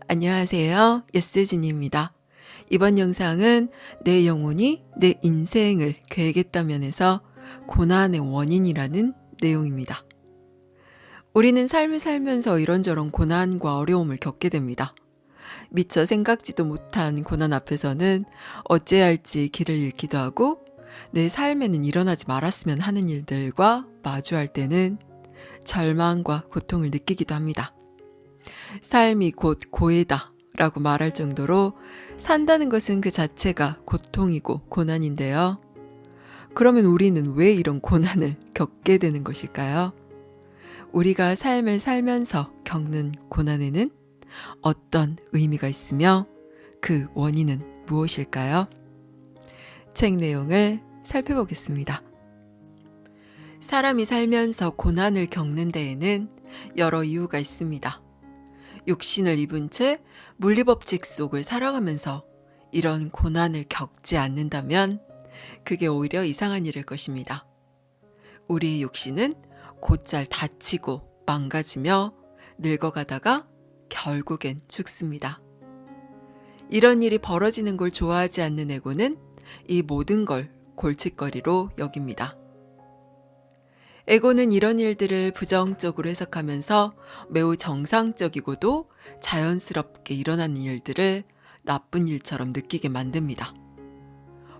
안녕하세요. 예스진입니다. 이번 영상은 내 영혼이 내 인생을 계획했다면에서 고난의 원인이라는 내용입니다. 우리는 삶을 살면서 이런저런 고난과 어려움을 겪게 됩니다. 미처 생각지도 못한 고난 앞에서는 어찌해야 할지 길을 잃기도 하고 내 삶에는 일어나지 말았으면 하는 일들과 마주할 때는 절망과 고통을 느끼기도 합니다. 삶이 곧 고해다 라고 말할 정도로 산다는 것은 그 자체가 고통이고 고난인데요. 그러면 우리는 왜 이런 고난을 겪게 되는 것일까요? 우리가 삶을 살면서 겪는 고난에는 어떤 의미가 있으며 그 원인은 무엇일까요? 책 내용을 살펴보겠습니다. 사람이 살면서 고난을 겪는 데에는 여러 이유가 있습니다. 육신을 입은 채 물리법칙 속을 살아가면서 이런 고난을 겪지 않는다면 그게 오히려 이상한 일일 것입니다. 우리의 육신은 곧잘 다치고 망가지며 늙어가다가 결국엔 죽습니다. 이런 일이 벌어지는 걸 좋아하지 않는 에고는 이 모든 걸 골칫거리로 여깁니다. 에고는 이런 일들을 부정적으로 해석하면서 매우 정상적이고도 자연스럽게 일어나는 일들을 나쁜 일처럼 느끼게 만듭니다.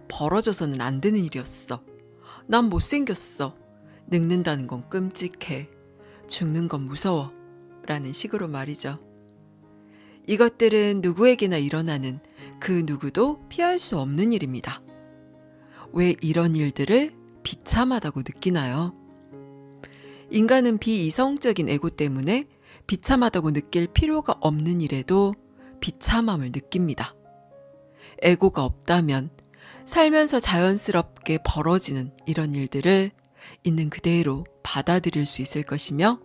벌어져서는 안 되는 일이었어. 난 못생겼어. 늙는다는 건 끔찍해. 죽는 건 무서워. 라는 식으로 말이죠. 이것들은 누구에게나 일어나는 그 누구도 피할 수 없는 일입니다. 왜 이런 일들을 비참하다고 느끼나요? 인간은 비이성적인 에고 때문에 비참하다고 느낄 필요가 없는 일에도 비참함을 느낍니다. 에고가 없다면 살면서 자연스럽게 벌어지는 이런 일들을 있는 그대로 받아들일 수 있을 것이며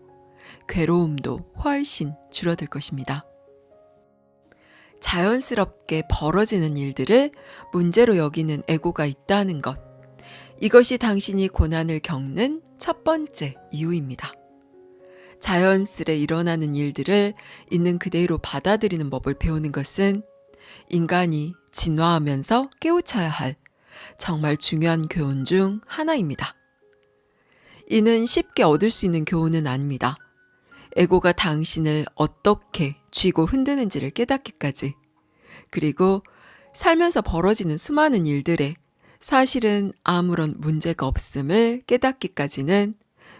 괴로움도 훨씬 줄어들 것입니다. 자연스럽게 벌어지는 일들을 문제로 여기는 에고가 있다는 것. 이것이 당신이 고난을 겪는 첫 번째 이유입니다. 자연스레 일어나는 일들을 있는 그대로 받아들이는 법을 배우는 것은 인간이 진화하면서 깨우쳐야 할 정말 중요한 교훈 중 하나입니다. 이는 쉽게 얻을 수 있는 교훈은 아닙니다. 에고가 당신을 어떻게 쥐고 흔드는지를 깨닫기까지, 그리고 살면서 벌어지는 수많은 일들에 사실은 아무런 문제가 없음을 깨닫기까지는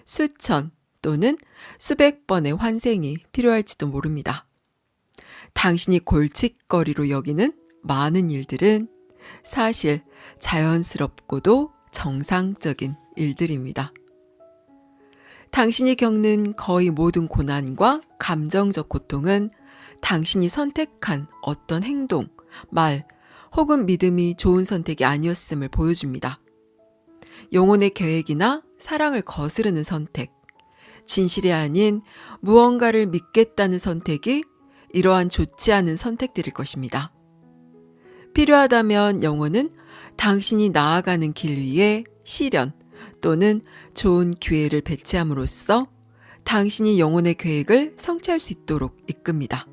수천 또는 수백 번의 환생이 필요할지도 모릅니다. 당신이 골칫거리로 여기는 많은 일들은 사실 자연스럽고도 정상적인 일들입니다. 당신이 겪는 거의 모든 고난과 감정적 고통은 당신이 선택한 어떤 행동, 말, 혹은 믿음이 좋은 선택이 아니었음을 보여줍니다. 영혼의 계획이나 사랑을 거스르는 선택, 진실이 아닌 무언가를 믿겠다는 선택이 이러한 좋지 않은 선택들일 것입니다. 필요하다면 영혼은 당신이 나아가는 길 위에 시련 또는 좋은 기회를 배치함으로써 당신이 영혼의 계획을 성취할 수 있도록 이끕니다.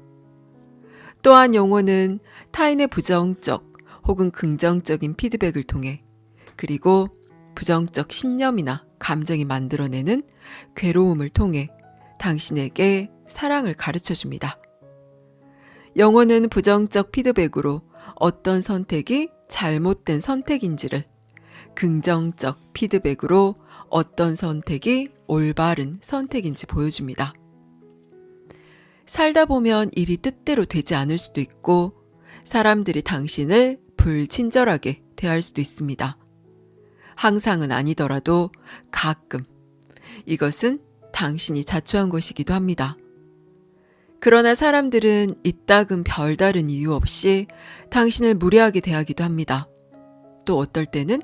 또한 영혼은 타인의 부정적 혹은 긍정적인 피드백을 통해, 그리고 부정적 신념이나 감정이 만들어내는 괴로움을 통해 당신에게 사랑을 가르쳐 줍니다. 영혼은 부정적 피드백으로 어떤 선택이 잘못된 선택인지를, 긍정적 피드백으로 어떤 선택이 올바른 선택인지 보여줍니다. 살다 보면 일이 뜻대로 되지 않을 수도 있고 사람들이 당신을 불친절하게 대할 수도 있습니다. 항상은 아니더라도 가끔. 이것은 당신이 자초한 것이기도 합니다. 그러나 사람들은 이따금 별다른 이유 없이 당신을 무례하게 대하기도 합니다. 또 어떨 때는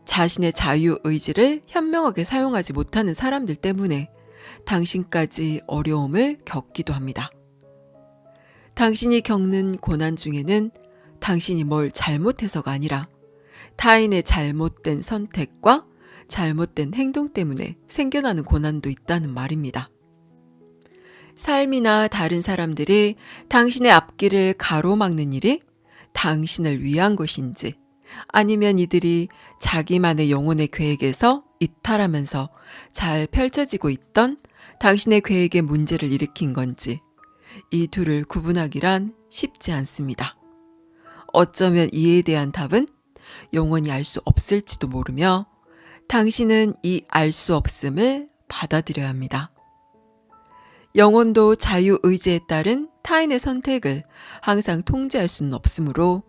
자신의 자유의지를 현명하게 사용하지 못하는 사람들 때문에 당신까지 어려움을 겪기도 합니다. 당신이 겪는 고난 중에는 당신이 뭘 잘못해서가 아니라 타인의 잘못된 선택과 잘못된 행동 때문에 생겨나는 고난도 있다는 말입니다. 삶이나 다른 사람들이 당신의 앞길을 가로막는 일이 당신을 위한 것인지, 아니면 이들이 자기만의 영혼의 계획에서 이탈하면서 잘 펼쳐지고 있던 당신의 계획에 문제를 일으킨 건지, 이 둘을 구분하기란 쉽지 않습니다. 어쩌면 이에 대한 답은 영원히 알 수 없을지도 모르며, 당신은 이 알 수 없음을 받아들여야 합니다. 영혼도 자유의지에 따른 타인의 선택을 항상 통제할 수는 없으므로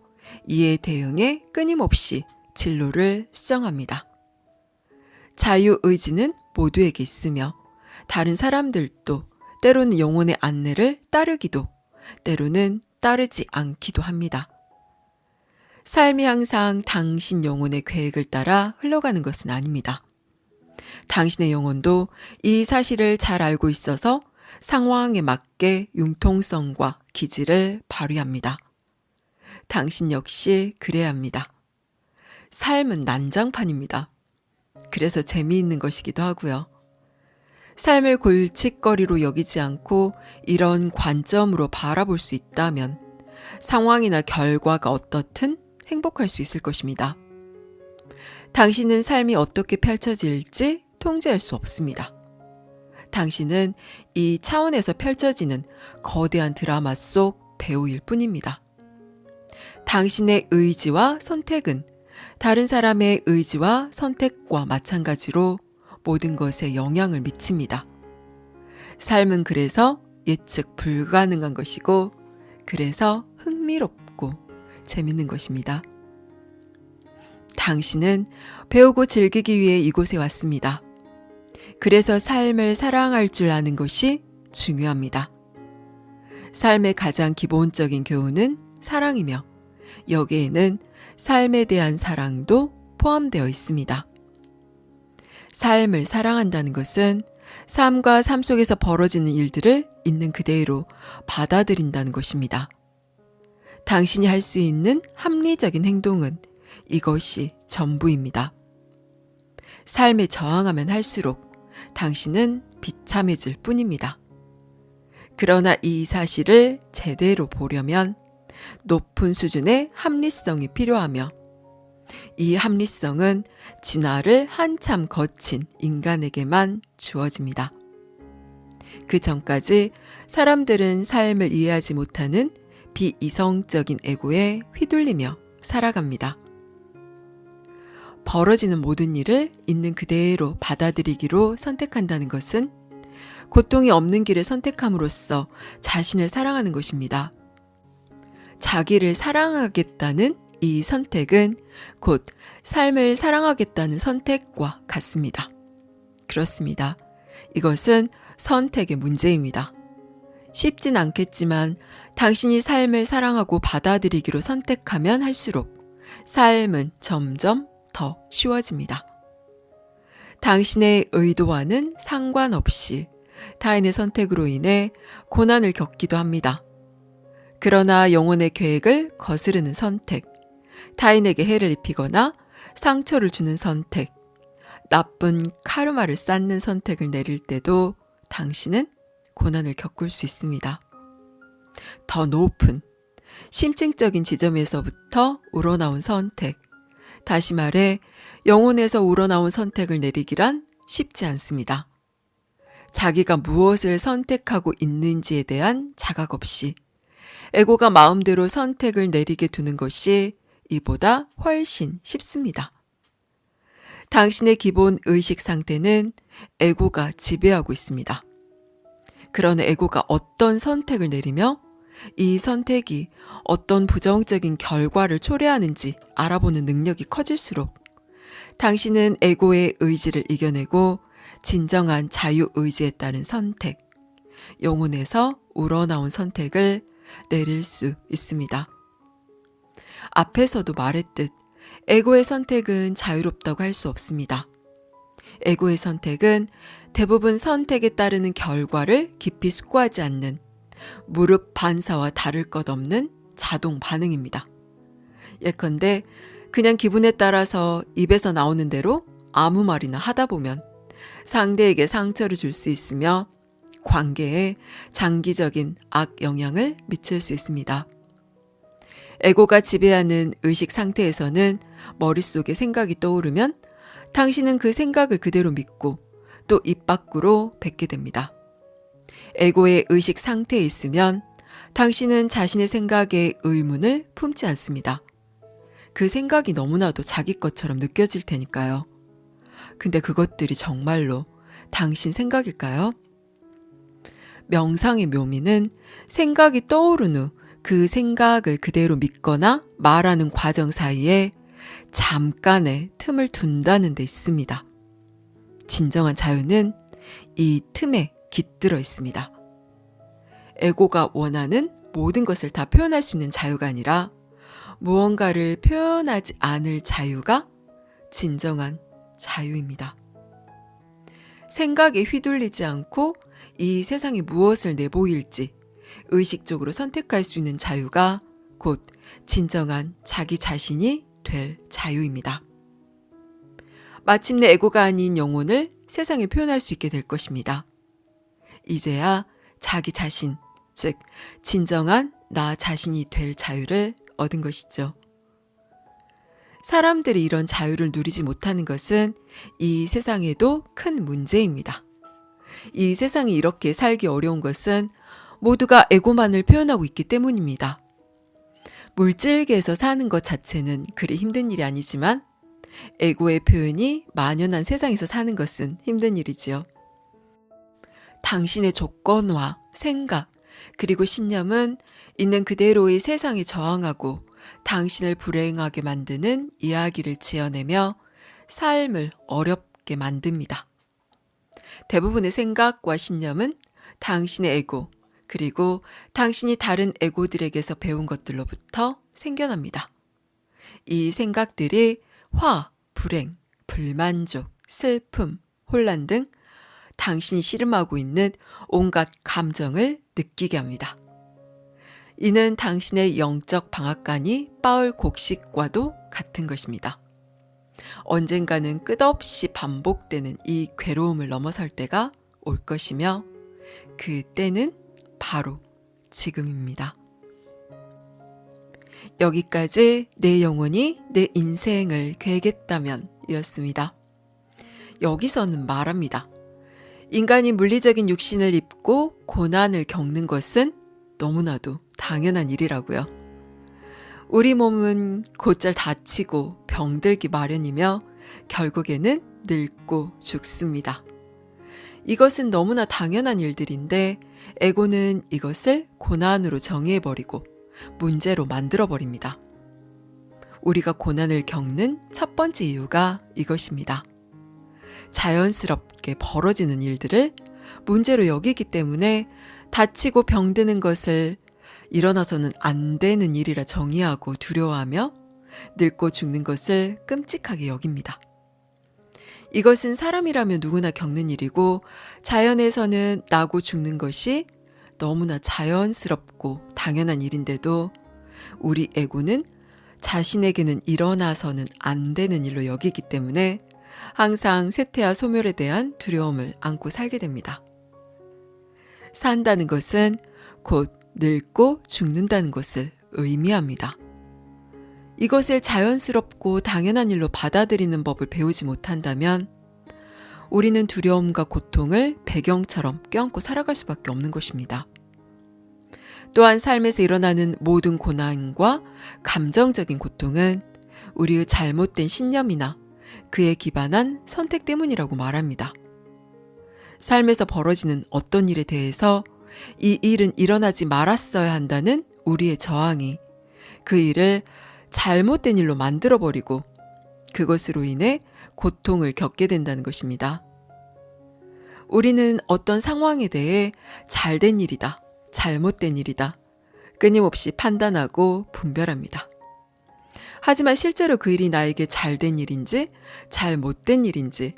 이에 대응해 끊임없이 진로를 수정합니다. 자유의지는 모두에게 있으며 다른 사람들도 때로는 영혼의 안내를 따르기도, 때로는 따르지 않기도 합니다. 삶이 항상 당신 영혼의 계획을 따라 흘러가는 것은 아닙니다. 당신의 영혼도 이 사실을 잘 알고 있어서 상황에 맞게 융통성과 기질을 발휘합니다. 당신 역시 그래야 합니다. 삶은 난장판입니다. 그래서 재미있는 것이기도 하고요. 삶을 골칫거리로 여기지 않고 이런 관점으로 바라볼 수 있다면 상황이나 결과가 어떻든 행복할 수 있을 것입니다. 당신은 삶이 어떻게 펼쳐질지 통제할 수 없습니다. 당신은 이 차원에서 펼쳐지는 거대한 드라마 속 배우일 뿐입니다. 당신의 의지와 선택은 다른 사람의 의지와 선택과 마찬가지로 모든 것에 영향을 미칩니다. 삶은 그래서 예측 불가능한 것이고, 그래서 흥미롭고 재밌는 것입니다. 당신은 배우고 즐기기 위해 이곳에 왔습니다. 그래서 삶을 사랑할 줄 아는 것이 중요합니다. 삶의 가장 기본적인 교훈은 사랑이며, 여기에는 삶에 대한 사랑도 포함되어 있습니다. 삶을 사랑한다는 것은 삶과 삶 속에서 벌어지는 일들을 있는 그대로 받아들인다는 것입니다. 당신이 할 수 있는 합리적인 행동은 이것이 전부입니다. 삶에 저항하면 할수록 당신은 비참해질 뿐입니다. 그러나 이 사실을 제대로 보려면 높은 수준의 합리성이 필요하며, 이 합리성은 진화를 한참 거친 인간에게만 주어집니다. 그 전까지 사람들은 삶을 이해하지 못하는 비이성적인 에고에 휘둘리며 살아갑니다. 벌어지는 모든 일을 있는 그대로 받아들이기로 선택한다는 것은 고통이 없는 길을 선택함으로써 자신을 사랑하는 것입니다. 자기를 사랑하겠다는 이 선택은 곧 삶을 사랑하겠다는 선택과 같습니다. 그렇습니다. 이것은 선택의 문제입니다. 쉽진 않겠지만 당신이 삶을 사랑하고 받아들이기로 선택하면 할수록 삶은 점점 더 쉬워집니다. 당신의 의도와는 상관없이 타인의 선택으로 인해 고난을 겪기도 합니다. 그러나 영혼의 계획을 거스르는 선택, 타인에게 해를 입히거나 상처를 주는 선택, 나쁜 카르마를 쌓는 선택을 내릴 때도 당신은 고난을 겪을 수 있습니다. 더 높은 심층적인 지점에서부터 우러나온 선택, 다시 말해 영혼에서 우러나온 선택을 내리기란 쉽지 않습니다. 자기가 무엇을 선택하고 있는지에 대한 자각 없이 에고가 마음대로 선택을 내리게 두는 것이 이보다 훨씬 쉽습니다. 당신의 기본 의식 상태는 에고가 지배하고 있습니다. 그런 에고가 어떤 선택을 내리며 이 선택이 어떤 부정적인 결과를 초래하는지 알아보는 능력이 커질수록 당신은 에고의 의지를 이겨내고 진정한 자유의지에 따른 선택, 영혼에서 우러나온 선택을 내릴 수 있습니다. 앞에서도 말했듯 에고의 선택은 자유롭다고 할 수 없습니다. 에고의 선택은 대부분 선택에 따르는 결과를 깊이 숙고하지 않는 무릎 반사와 다를 것 없는 자동 반응입니다. 예컨대 그냥 기분에 따라서 입에서 나오는 대로 아무 말이나 하다 보면 상대에게 상처를 줄 수 있으며 관계에 장기적인 악 영향을 미칠 수 있습니다. 에고가 지배하는 의식 상태에서는 머릿속에 생각이 떠오르면 당신은 그 생각을 그대로 믿고 또 입 밖으로 뱉게 됩니다. 에고의 의식 상태에 있으면 당신은 자신의 생각에 의문을 품지 않습니다. 그 생각이 너무나도 자기 것처럼 느껴질 테니까요. 근데 그것들이 정말로 당신 생각일까요? 명상의 묘미는 생각이 떠오른 후 그 생각을 그대로 믿거나 말하는 과정 사이에 잠깐의 틈을 둔다는 데 있습니다. 진정한 자유는 이 틈에 깃들어 있습니다. 에고가 원하는 모든 것을 다 표현할 수 있는 자유가 아니라 무언가를 표현하지 않을 자유가 진정한 자유입니다. 생각에 휘둘리지 않고 이 세상에 무엇을 내보일지 의식적으로 선택할 수 있는 자유가 곧 진정한 자기 자신이 될 자유입니다. 마침내 에고가 아닌 영혼을 세상에 표현할 수 있게 될 것입니다. 이제야 자기 자신, 즉 진정한 나 자신이 될 자유를 얻은 것이죠. 사람들이 이런 자유를 누리지 못하는 것은 이 세상에도 큰 문제입니다. 이 세상이 이렇게 살기 어려운 것은 모두가 에고만을 표현하고 있기 때문입니다. 물질계에서 사는 것 자체는 그리 힘든 일이 아니지만 에고의 표현이 만연한 세상에서 사는 것은 힘든 일이지요. 당신의 조건화, 생각, 그리고 신념은 있는 그대로의 세상에 저항하고 당신을 불행하게 만드는 이야기를 지어내며 삶을 어렵게 만듭니다. 대부분의 생각과 신념은 당신의 에고, 그리고 당신이 다른 에고들에게서 배운 것들로부터 생겨납니다. 이 생각들이 화, 불행, 불만족, 슬픔, 혼란 등 당신이 씨름하고 있는 온갖 감정을 느끼게 합니다. 이는 당신의 영적 방앗간이 빠을 곡식과도 같은 것입니다. 언젠가는 끝없이 반복되는 이 괴로움을 넘어설 때가 올 것이며 그 때는 바로 지금입니다. 여기까지 내 영혼이 내 인생을 계획했다면 이었습니다. 여기서는 말합니다. 인간이 물리적인 육신을 입고 고난을 겪는 것은 너무나도 당연한 일이라고요. 우리 몸은 곧잘 다치고 병들기 마련이며 결국에는 늙고 죽습니다. 이것은 너무나 당연한 일들인데 에고는 이것을 고난으로 정의해버리고 문제로 만들어버립니다. 우리가 고난을 겪는 첫 번째 이유가 이것입니다. 자연스럽게 벌어지는 일들을 문제로 여기기 때문에 다치고 병드는 것을 일어나서는 안 되는 일이라 정의하고 두려워하며 늙고 죽는 것을 끔찍하게 여깁니다. 이것은 사람이라면 누구나 겪는 일이고 자연에서는 나고 죽는 것이 너무나 자연스럽고 당연한 일인데도 우리 에고는 자신에게는 일어나서는 안 되는 일로 여기기 때문에 항상 쇠퇴와 소멸에 대한 두려움을 안고 살게 됩니다. 산다는 것은 곧 늙고 죽는다는 것을 의미합니다. 이것을 자연스럽고 당연한 일로 받아들이는 법을 배우지 못한다면 우리는 두려움과 고통을 배경처럼 껴안고 살아갈 수밖에 없는 것입니다. 또한 삶에서 일어나는 모든 고난과 감정적인 고통은 우리의 잘못된 신념이나 그에 기반한 선택 때문이라고 말합니다. 삶에서 벌어지는 어떤 일에 대해서 이 일은 일어나지 말았어야 한다는 우리의 저항이 그 일을 잘못된 일로 만들어버리고 그것으로 인해 고통을 겪게 된다는 것입니다. 우리는 어떤 상황에 대해 잘된 일이다, 잘못된 일이다, 끊임없이 판단하고 분별합니다. 하지만 실제로 그 일이 나에게 잘된 일인지 잘못된 일인지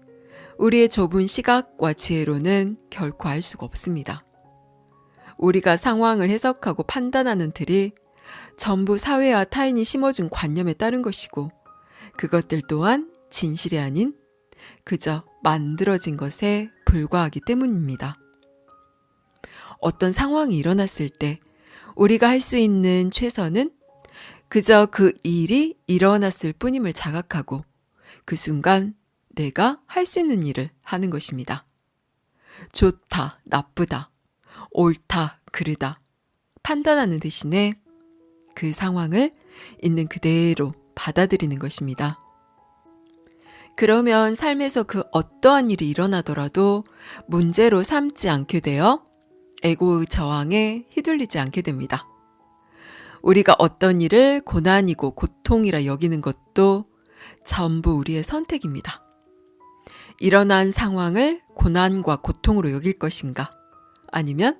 우리의 좁은 시각과 지혜로는 결코 알 수가 없습니다. 우리가 상황을 해석하고 판단하는 틀이 전부 사회와 타인이 심어준 관념에 따른 것이고 그것들 또한 진실이 아닌 그저 만들어진 것에 불과하기 때문입니다. 어떤 상황이 일어났을 때 우리가 할 수 있는 최선은 그저 그 일이 일어났을 뿐임을 자각하고 그 순간 내가 할 수 있는 일을 하는 것입니다. 좋다, 나쁘다, 옳다, 그르다 판단하는 대신에 그 상황을 있는 그대로 받아들이는 것입니다. 그러면 삶에서 그 어떠한 일이 일어나더라도 문제로 삼지 않게 되어 에고의 저항에 휘둘리지 않게 됩니다. 우리가 어떤 일을 고난이고 고통이라 여기는 것도 전부 우리의 선택입니다. 일어난 상황을 고난과 고통으로 여길 것인가? 아니면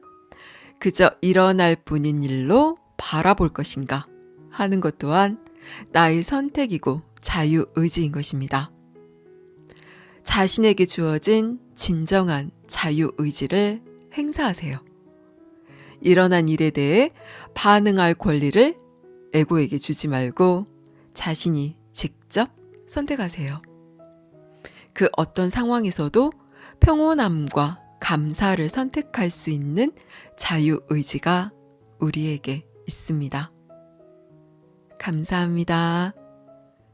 그저 일어날 뿐인 일로 바라볼 것인가? 하는 것 또한 나의 선택이고 자유의지인 것입니다. 자신에게 주어진 진정한 자유의지를 행사하세요. 일어난 일에 대해 반응할 권리를 에고에게 주지 말고 자신이 직접 선택하세요. 그 어떤 상황에서도 평온함과 감사를 선택할 수 있는 자유의지가 우리에게 있습니다. 감사합니다.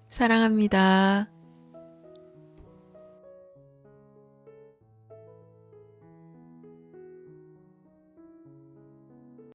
사랑합니다.